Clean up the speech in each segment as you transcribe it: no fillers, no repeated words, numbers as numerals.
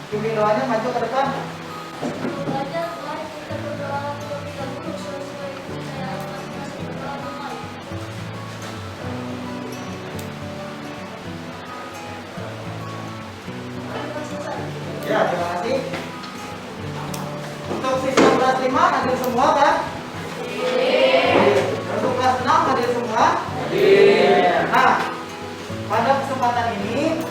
Bimbing doanya maju ke depan. Belajar mari kita berdoa terlebih dahulu sesuai kepercayaan masing-masing berdoa damai. Ya, terima kasih. Untuk siswa kelas 5 hadir semua kan? Untuk kelas 6 hadir semua? Nah, pada kesempatan ini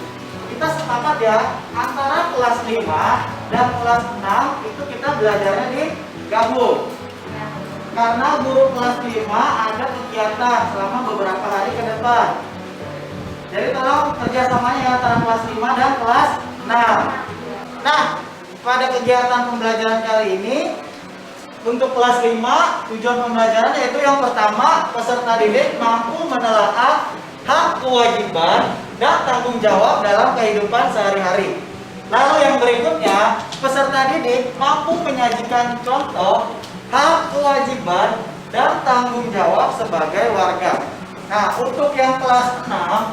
kita sepakat ya, antara kelas 5 dan kelas 6 itu kita belajarnya digabung. Karena guru kelas 5 ada kegiatan selama beberapa hari ke depan. Jadi tolong kerjasamanya ya antara kelas 5 dan kelas 6. Nah, pada kegiatan pembelajaran kali ini untuk kelas 5 tujuan pembelajaran yaitu yang pertama, peserta didik mampu menelaah hak, kewajiban, dan tanggung jawab dalam kehidupan sehari-hari. Lalu yang berikutnya, peserta didik mampu menyajikan contoh hak, kewajiban, dan tanggung jawab sebagai warga. Nah, untuk yang kelas 6,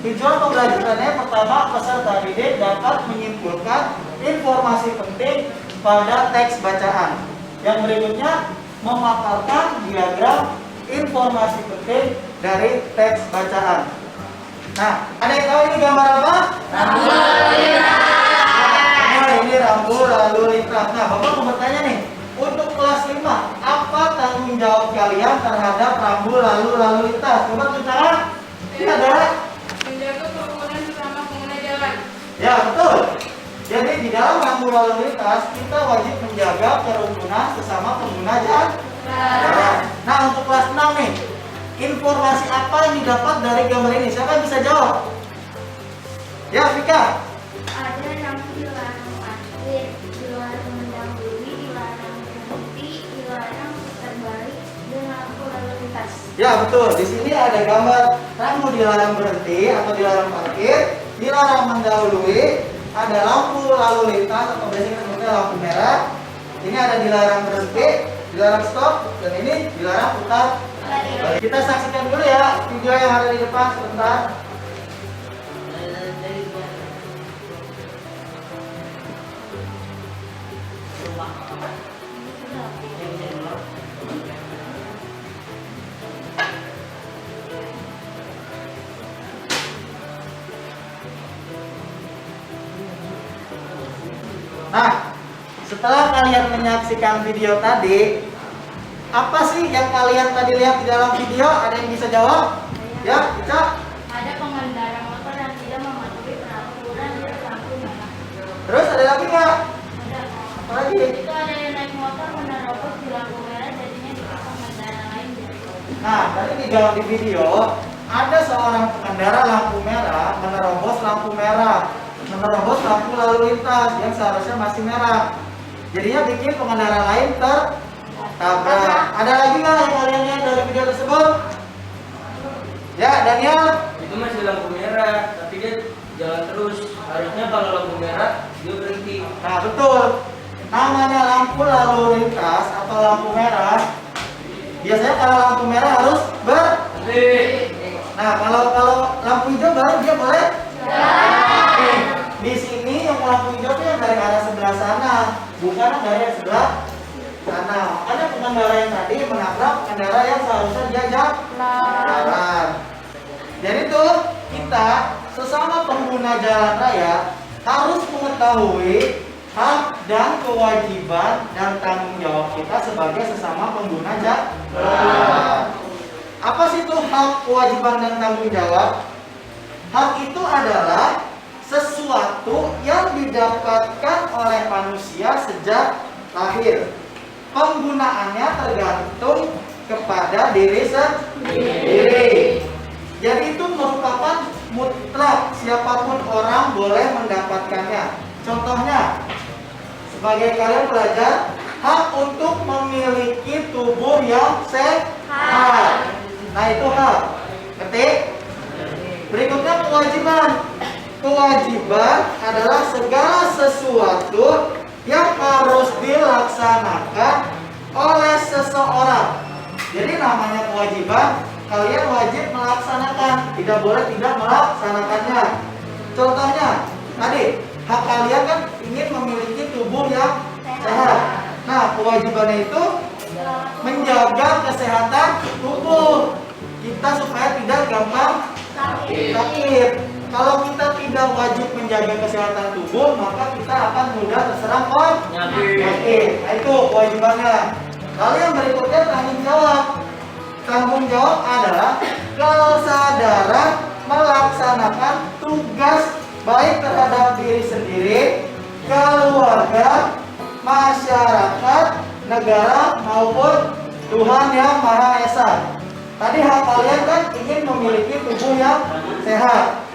tujuan pembelajarannya pertama, peserta didik dapat menyimpulkan informasi penting pada teks bacaan. Yang berikutnya, memaparkan diagram informasi penting dari teks bacaan. Nah, ada yang tahu ini gambar apa? Rambu lalu lintas. Nah, ini rambu lalu lintas. Nah, Bapak mau bertanya nih, untuk kelas 5, apa tanggung jawab kalian terhadap rambu lalu lintas? Coba tulis tangan. Ini adalah Menjaga kerukunan bersama pengguna jalan. ya, betul. Jadi di dalam rambu lalu lintas kita wajib menjaga kerukunan sesama pengguna jalan. Nah, untuk kelas 6 nih, informasi apa yang didapat dari gambar ini? Siapa yang bisa jawab? Ya, Vika. Ada yang dilarang parkir, dilarang mendahului, dilarang berhenti, dilarang putar balik, dan lampu lalu lintas. Ya, betul. Di sini ada gambar rambu dilarang berhenti atau dilarang parkir, dilarang mendahului, ada lampu lalu lintas atau biasanya kita sebutnya lampu merah. Ini ada dilarang berhenti, dilarang stop, dan ini dilarang putar balik. Kita saksikan dulu ya video yang ada di depan sebentar. Nah, setelah kalian menyaksikan video tadi, apa sih yang kalian tadi lihat di dalam video? Ada yang bisa jawab? Ya, bisa. Ada pengendara motor yang tidak mematuhi peraturan di lampu merah. Terus ada lagi nggak? Ada. Apa lagi? Itu ada yang naik motor menerobos di lampu merah, jadinya di pengendara lain jatuh. Nah, tadi di dalam di video ada seorang pengendara lampu merah menerobos lampu merah, menerobos lampu lalu lintas yang seharusnya masih merah. Jadinya bikin pengendara lain tertabrak. Ada lagi nggak yang kalian lihat dari video tersebut? Ya, Daniel. Itu masih lampu merah, tapi dia jalan terus. Harusnya kalau lampu merah dia berhenti. Nah, betul. Namanya lampu lalu lintas atau lampu merah. Biasanya kalau lampu merah harus berhenti. Nah, kalau lampu hijau baru dia boleh jalan. Di sini yang lampu hijau itu yang dari arah sebelah sana, bukan dari sebelah sana. Ada pengendara yang tadi menabrak pengendara yang seharusnya dia jalan. Jadi tuh kita sesama pengguna jalan raya harus mengetahui hak dan kewajiban dan tanggung jawab kita sebagai sesama pengguna jalan. Apa sih itu hak, kewajiban, dan tanggung jawab? Hak itu adalah sesuatu yang didapatkan oleh manusia sejak lahir. Penggunaannya tergantung kepada diri sendiri. Jadi itu merupakan mutlak, siapapun orang boleh mendapatkannya. Contohnya, sebagai kalian belajar hak untuk memiliki tubuh yang sehat. Nah, itu hak. Ketik. Berikutnya kewajiban. Kewajiban adalah segala sesuatu yang harus dilaksanakan oleh seseorang. Jadi namanya kewajiban, kalian wajib melaksanakan, tidak boleh tidak melaksanakannya. Contohnya, tadi hak kalian kan yang sehat. Nah, kewajibannya itu menjaga kesehatan tubuh kita supaya tidak gampang sakit. Kalau kita tidak wajib menjaga kesehatan tubuh, maka kita akan mudah terserang penyakit. Nah, itu kewajibannya. Lalu yang berikutnya tanggung jawab. Tanggung jawab adalah kesadaran melaksanakan tugas baik terhadap diri sendiri, keluarga, masyarakat, negara maupun Tuhan Yang Maha Esa. Tadi hak kalian kan ingin memiliki tubuh yang sehat.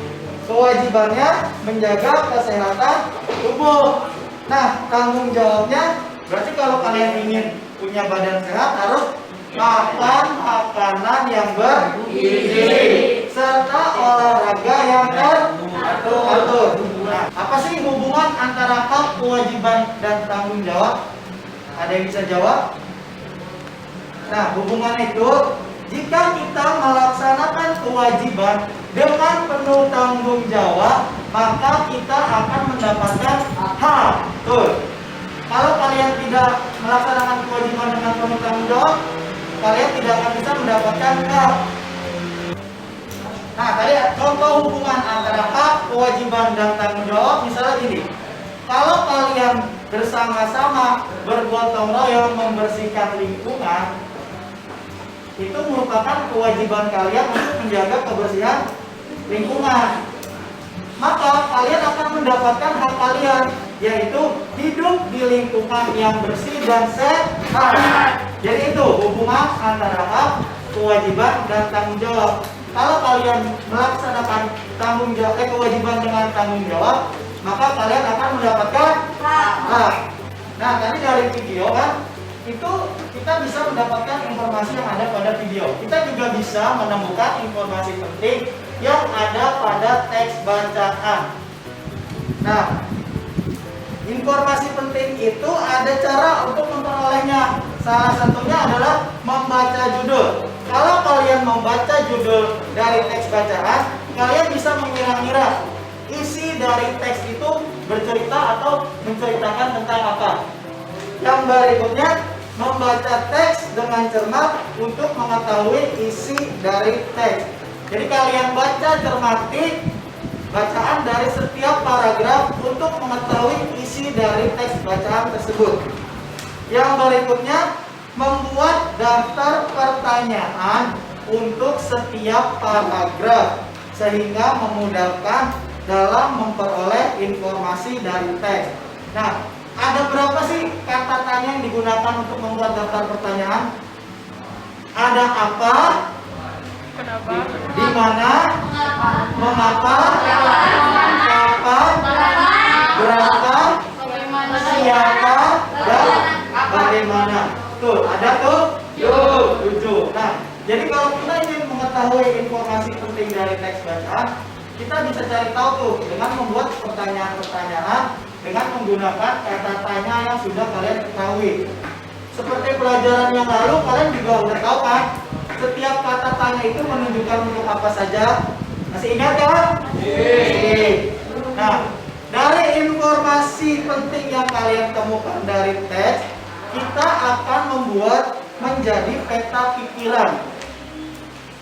Kewajibannya menjaga kesehatan tubuh. Nah, tanggung jawabnya berarti kalau kalian ingin punya badan sehat harus makan makanan yang bergizi serta olahraga yang teratur. Nah, apa sih hubungan antara hak, kewajiban, dan tanggung jawab? Ada yang bisa jawab? Nah, hubungan itu jika kita melaksanakan kewajiban dengan penuh tanggung jawab, maka kita akan mendapatkan hak. Tuh. Kalau kalian tidak melaksanakan kewajiban dengan penuh tanggung jawab, kalian tidak akan bisa mendapatkan hak. Nah, tadi contoh hubungan antara hak, kewajiban, dan tanggung jawab misalnya gini. Kalau kalian bersama-sama bergotong royong membersihkan lingkungan, itu merupakan kewajiban kalian untuk menjaga kebersihan lingkungan. Maka kalian akan mendapatkan hak kalian, yaitu hidup di lingkungan yang bersih dan sehat. Jadi itu hubungan antara hak, kewajiban, dan tanggung jawab. Kalau kalian melaksanakan kewajiban dengan tanggung jawab, maka kalian akan mendapatkan hak. Nah, tadi dari video kan, itu kita bisa mendapatkan informasi yang ada pada video. Kita juga bisa menemukan informasi penting yang ada pada teks bacaan. Nah, informasi penting itu ada cara untuk memperolehnya. Salah satunya adalah membaca judul. Kalau kalian membaca judul dari teks bacaan, kalian bisa mengira-ngira isi dari teks itu bercerita atau menceritakan tentang apa. Yang berikutnya, membaca teks dengan cermat untuk mengetahui isi dari teks. Jadi kalian baca, cermati bacaan dari setiap paragraf untuk mengetahui isi dari teks bacaan tersebut. Yang berikutnya, membuat daftar pertanyaan untuk setiap paragraf sehingga memudahkan dalam memperoleh informasi dari teks. Nah, ada berapa sih kata tanya yang digunakan untuk membuat daftar pertanyaan? Ada apa? Kenapa? Di mana? Mengapa? Kapan? Berapa? Bagaimana? Siapa? Dan bagaimana? Tuh, ada tuh? 7. Nah, jadi kalau kita ingin mengetahui informasi penting dari teks bacaan, kita bisa cari tahu tuh dengan membuat pertanyaan-pertanyaan dengan menggunakan kata tanya yang sudah kalian ketahui. Seperti pelajaran yang lalu, kalian juga udah tahu kan? Setiap kata tanya itu menunjukkan untuk apa saja. Masih ingat ya? Nah, dari informasi penting yang kalian temukan dari teks, kita akan membuat menjadi peta pikiran.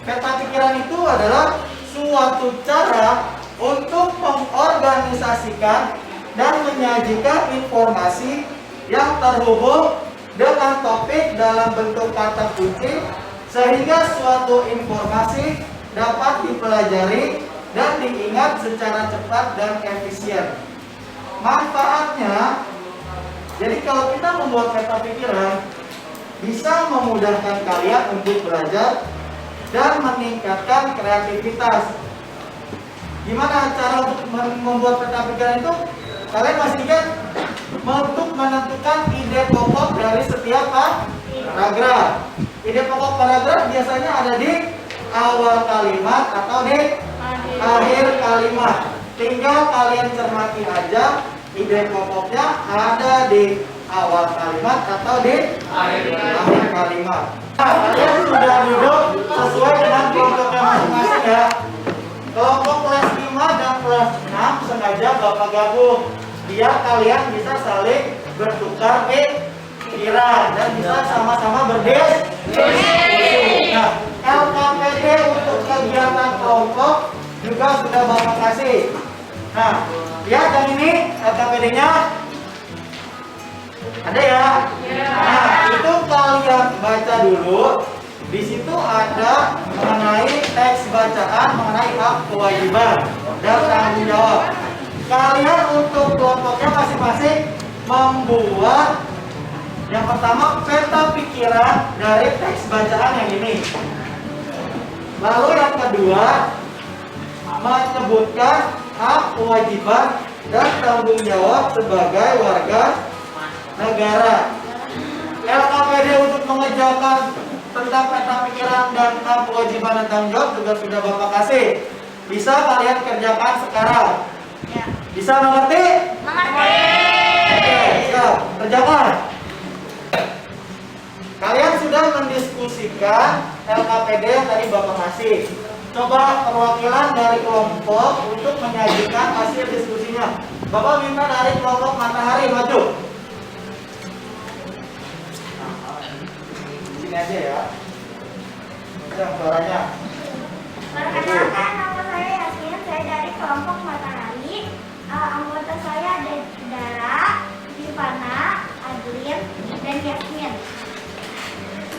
Peta pikiran itu adalah suatu cara untuk mengorganisasikan dan menyajikan informasi yang terhubung dengan topik dalam bentuk kata kunci sehingga suatu informasi dapat dipelajari dan diingat secara cepat dan efisien. Manfaatnya, jadi kalau kita membuat peta pikiran, bisa memudahkan kalian untuk belajar dan meningkatkan kreativitas. Gimana cara untuk membuat peta pikiran itu? Kalian masih ingat? Untuk menentukan ide pokok dari setiap paragraf. Ide pokok paragraf biasanya ada di awal kalimat atau di akhir kalimat. Tinggal kalian cermati aja ide pokoknya ada di awal kalimat atau di akhir kalimat. Nah, kalian sudah duduk sesuai dengan kelompoknya masing-masing ya. Kelompok kelas 5 dan kelas 6 sengaja Bapak gabung biar kalian bisa saling bertukar pikiran dan bisa sama-sama berdiskusi. Nah, LKPD untuk kegiatan kelompok juga sudah Bapak kasih. Nah, lihat yang ini LKPD-nya. Ada ya? Nah, itu kalian baca dulu. Di situ ada mengenai teks bacaan, mengenai hak kewajiban dan tanggung jawab. Kalian untuk kelompoknya masing-masing membuat yang pertama peta pikiran dari teks bacaan yang ini. Lalu yang kedua menyebutkan hak kewajiban dan tanggung jawab sebagai warga negara. LKPD untuk mengerjakan tentang peta pikiran dan hak kewajiban dan tanggung jawab juga sudah Bapak kasih. Bisa kalian kerjakan sekarang. Ya. Bisa mengerti? Mengerti. Oke, siap. Kerjakan. Kalian sudah mendiskusikan LKPD yang tadi Bapak kasih. Coba perwakilan dari kelompok untuk menyajikan hasil diskusinya. Bapak minta dari kelompok Matahari maju. Sini aja ya. Yang suaranya. Perkenalkan, nama saya Yasmin, saya dari kelompok Matahari. Anggota saya ada Dara, Rifana, Adlin, dan Yasmin.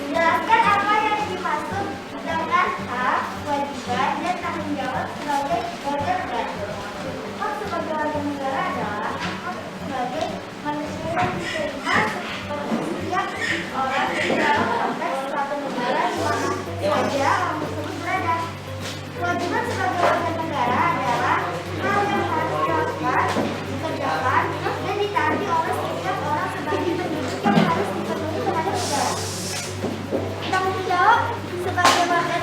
Jelaskan apa yang dimaksud dengan hak, kewajiban, dan tanggung jawab sebagai warga negara. Hak sebagai warga negara adalah hak sebagai manusia yang diterima seperti setiap orang di dalam konteks suatu negara di mana saja orang tersebut berada. Kewajiban sebagai warga negara adalah hal yang harus dilakukan, dikerjakan, dan ditaati oleh setiap orang sebagai penduduk yang harus dipenuhi terhadap negara. Tanggung jawab sebagai warga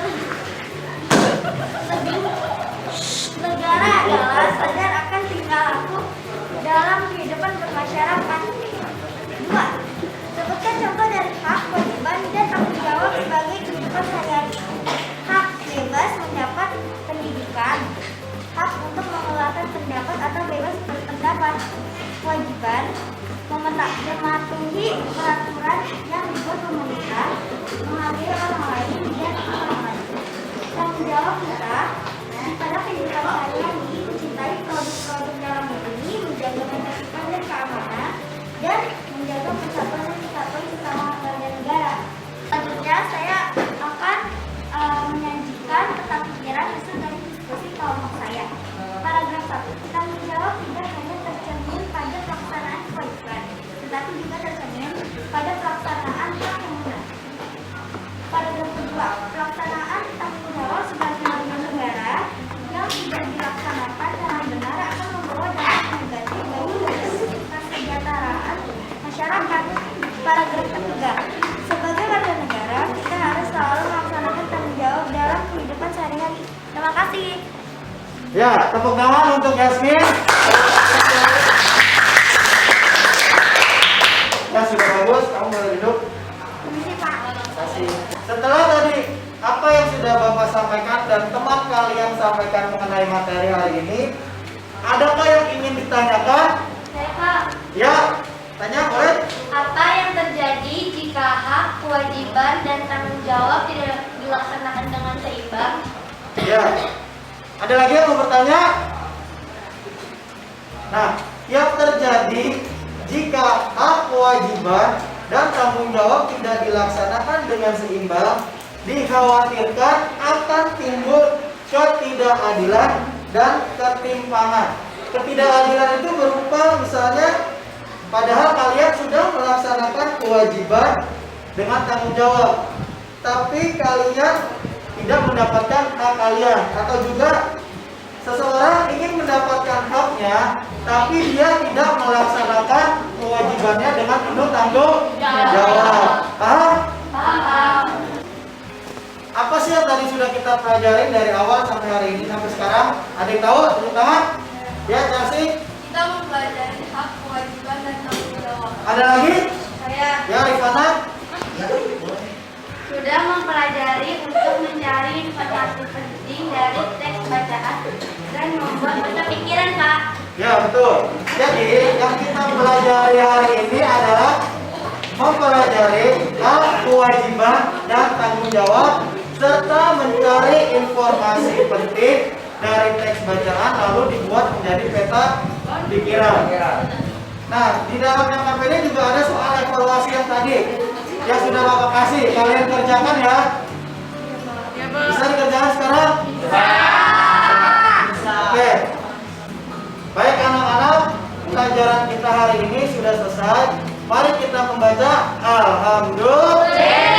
negara adalah sadar akan tingkah laku dalam kehidupan bermasyarakat. 2. Sebutkan contoh dari hak, kewajiban, dan tanggung jawab sebagai kehidupan sehari-hari. Hak bebas mendapat pendidikan, hak untuk mengeluarkan pendapat atau bebas berpendapat. Kewajiban mematuhi peraturan yang dibuat pemerintah, menghargai orang lain dan orang lain. Tanggung jawab kita pada kehidupan sehari-hari, mencintai produk-produk dalam negeri, menjaga ketertiban dan keamanan, dan menjaga persatuan dan kesatuan sesama warga negara. Selanjutnya saya akan menyajikan peta pikiran hasil dari diskusi kelompok saya. Paragraf 1. Tanggung jawab tidak hanya tercermin pada pelaksanaan kewajiban, tetapi juga tercermin pada pelaksanaan hak yang benar. Paragraf 2. Pelaksanaan tanggung jawab sebagai warga negara yang tidak dilaksanakan dengan benar akan membawa dampak negatif bagi kesejahteraan masyarakat. Paragraf 3. Sebagai warga negara, kita harus selalu melaksanakan tanggung jawab dalam kehidupan sehari-hari. Terima kasih. Ya, tepuk tangan untuk Yasmin. Ya, sudah bagus. Kamu boleh duduk. Permisi, Pak. Terima kasih. Setelah tadi apa yang sudah Bapak sampaikan dan teman kalian sampaikan mengenai materi hari ini, adakah yang ingin ditanyakan? Saya Kak, Ya, tanya boleh. apa yang terjadi jika hak, kewajiban, dan tanggung jawab tidak dilaksanakan dengan seimbang? Ya. Ada lagi yang mau bertanya? Nah, yang terjadi jika hak, kewajiban, dan tanggung jawab tidak dilaksanakan dengan seimbang, dikhawatirkan akan timbul ketidakadilan dan ketimpangan. Ketidakadilan itu berupa misalnya, padahal kalian sudah melaksanakan kewajiban dengan tanggung jawab, tapi kalian tidak mendapatkan hak kalian, atau juga seseorang ingin mendapatkan haknya tapi dia tidak melaksanakan kewajibannya dengan penuh tanggung jawab. Paham? Paham. Apa sih yang tadi sudah kita pelajari dari awal sampai hari ini sampai sekarang? Ada yang tahu? Tepuk tangan. Ya, Chelsea. Kita mempelajari hak, kewajiban, dan tanggung jawab. Ada lagi? Saya Ya, Rifana. sudah mempelajari untuk mencari informasi penting dari teks bacaan dan membuat peta pikiran, Kak. Ya, betul. Jadi yang kita belajar pelajari hari ini adalah mempelajari hak, kewajiban, dan tanggung jawab serta mencari informasi penting dari teks bacaan lalu dibuat menjadi peta pikiran. Nah, di dalam LKPD juga ada soal evaluasi yang tadi yang sudah Bapak kasih. Kalian kerjakan ya. Bisa dikerjakan sekarang? Oke. Baik anak-anak, pelajaran kita hari ini sudah selesai. Mari kita membaca Alhamdulillah.